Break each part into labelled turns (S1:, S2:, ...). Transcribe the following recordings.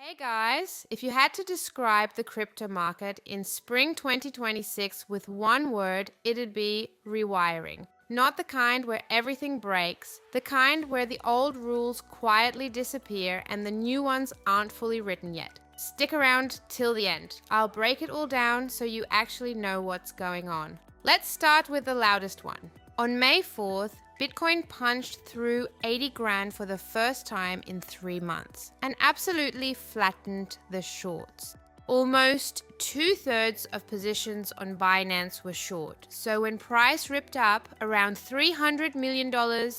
S1: Hey guys, if you had to describe the crypto market in spring 2026 with one word, it'd be rewiring. Not the kind where everything breaks, the kind where the old rules quietly disappear and the new ones aren't fully written yet. Stick around till the end. I'll break it all down so you actually know what's going on. Let's start with the loudest one. On May 4th, Bitcoin punched through 80 grand for the first time in 3 months and absolutely flattened the shorts. Almost 2/3 of positions on Binance were short, so when price ripped up, around $300 million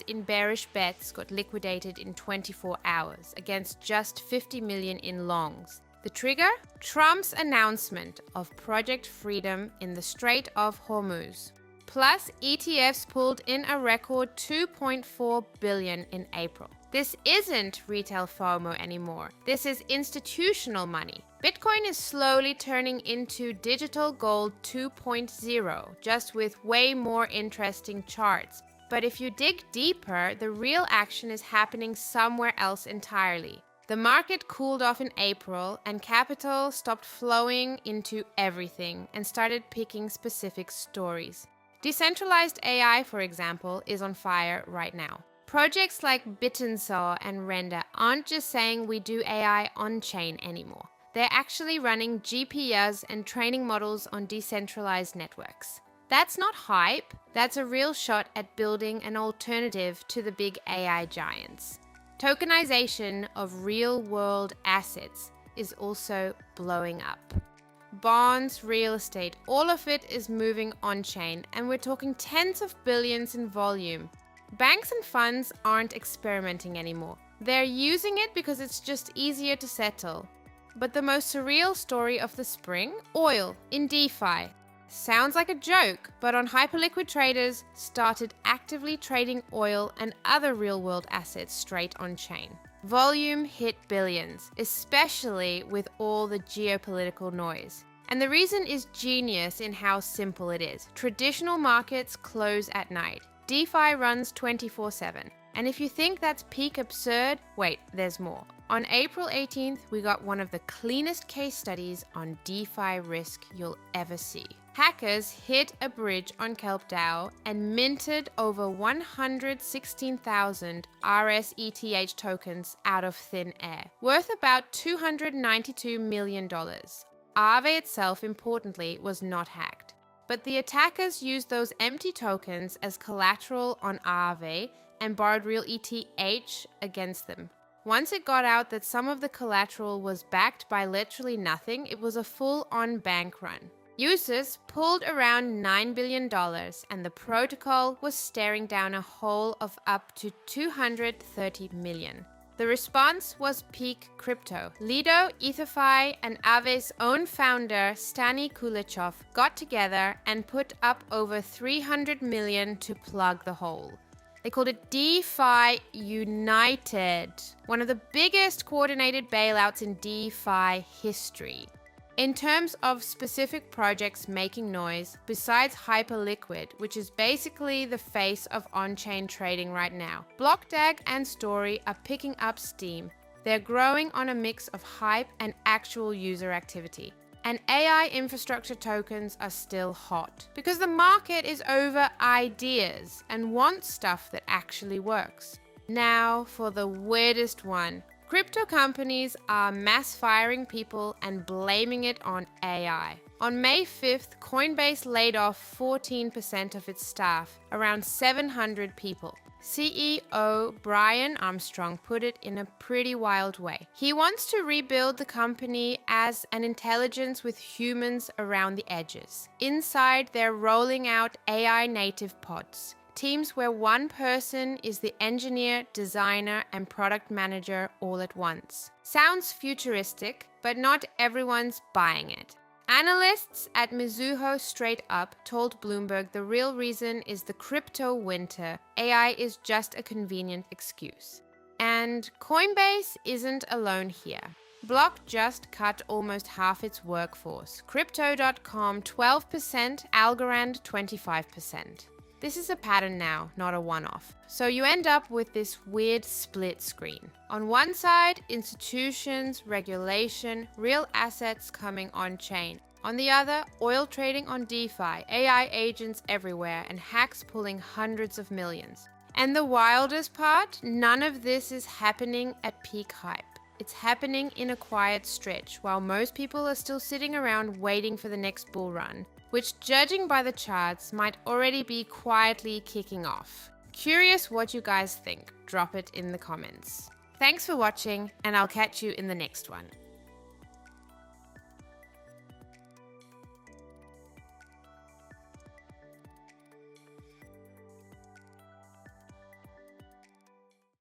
S1: in bearish bets got liquidated in 24 hours against just 50 million in longs. The trigger? Trump's announcement of Project Freedom in the Strait of Hormuz. Plus, ETFs pulled in a record $2.4 billion in April. This isn't retail FOMO anymore. This is institutional money. Bitcoin is slowly turning into digital gold 2.0, just with way more interesting charts. But if you dig deeper, the real action is happening somewhere else entirely. The market cooled off in April, and capital stopped flowing into everything and started picking specific stories. Decentralized AI, for example, is on fire right now. Projects like Bittensaw and Render aren't just saying we do AI on-chain anymore. They're actually running GPUs and training models on decentralized networks. That's not hype, that's a real shot at building an alternative to the big AI giants. Tokenization of real-world assets is also blowing up. Bonds, real estate, all of it is moving on-chain, and we're talking tens of billions in volume. Banks and funds aren't experimenting anymore. They're using it because it's just easier to settle. But the most surreal story of the spring? Oil in DeFi. Sounds like a joke, but on hyperliquid traders started actively trading oil and other real-world assets straight on-chain. Volume hit billions, especially with all the geopolitical noise. And the reason is genius in how simple it is. Traditional markets close at night. DeFi runs 24/7. And if you think that's peak absurd, wait, there's more. On April 18th, we got one of the cleanest case studies on DeFi risk you'll ever see. Hackers hit a bridge on KelpDAO and minted over 116,000 RSETH tokens out of thin air, worth about $292 million. Aave itself, importantly, was not hacked. But the attackers used those empty tokens as collateral on Aave and borrowed real ETH against them. Once it got out that some of the collateral was backed by literally nothing, it was a full-on bank run. Users pulled around $9 billion, and the protocol was staring down a hole of up to 230 million. The response was peak crypto. Lido, EtherFi, and Aave's own founder, Stani Kulechov, got together and put up over 300 million to plug the hole. They called it DeFi United, one of the biggest coordinated bailouts in DeFi history. In terms of specific projects making noise, besides Hyperliquid, which is basically the face of on-chain trading right now, BlockDAO and Story are picking up steam. They're growing on a mix of hype and actual user activity. And AI infrastructure tokens are still hot because the market is over ideas and wants stuff that actually works. Now for the weirdest one. Crypto companies are mass firing people and blaming it on AI. On May 5th, Coinbase laid off 14% of its staff, around 700 people. CEO Brian Armstrong put it in a pretty wild way. He wants to rebuild the company as an intelligence with humans around the edges. Inside, they're rolling out AI native pods. Teams where one person is the engineer, designer, and product manager all at once. Sounds futuristic, but not everyone's buying it. Analysts at Mizuho straight up told Bloomberg the real reason is the crypto winter. AI is just a convenient excuse. And Coinbase isn't alone here. Block just cut almost half its workforce. Crypto.com 12%, Algorand 25%. This is a pattern now, not a one-off. So you end up with this weird split screen. On one side, institutions, regulation, real assets coming on-chain. On the other, oil trading on DeFi, AI agents everywhere, and hacks pulling hundreds of millions. And the wildest part, none of this is happening at peak hype. It's happening in a quiet stretch, while most people are still sitting around waiting for the next bull run, which, judging by the charts, might already be quietly kicking off. Curious what you guys think? Drop it in the comments. Thanks for watching, and I'll catch you in the next one.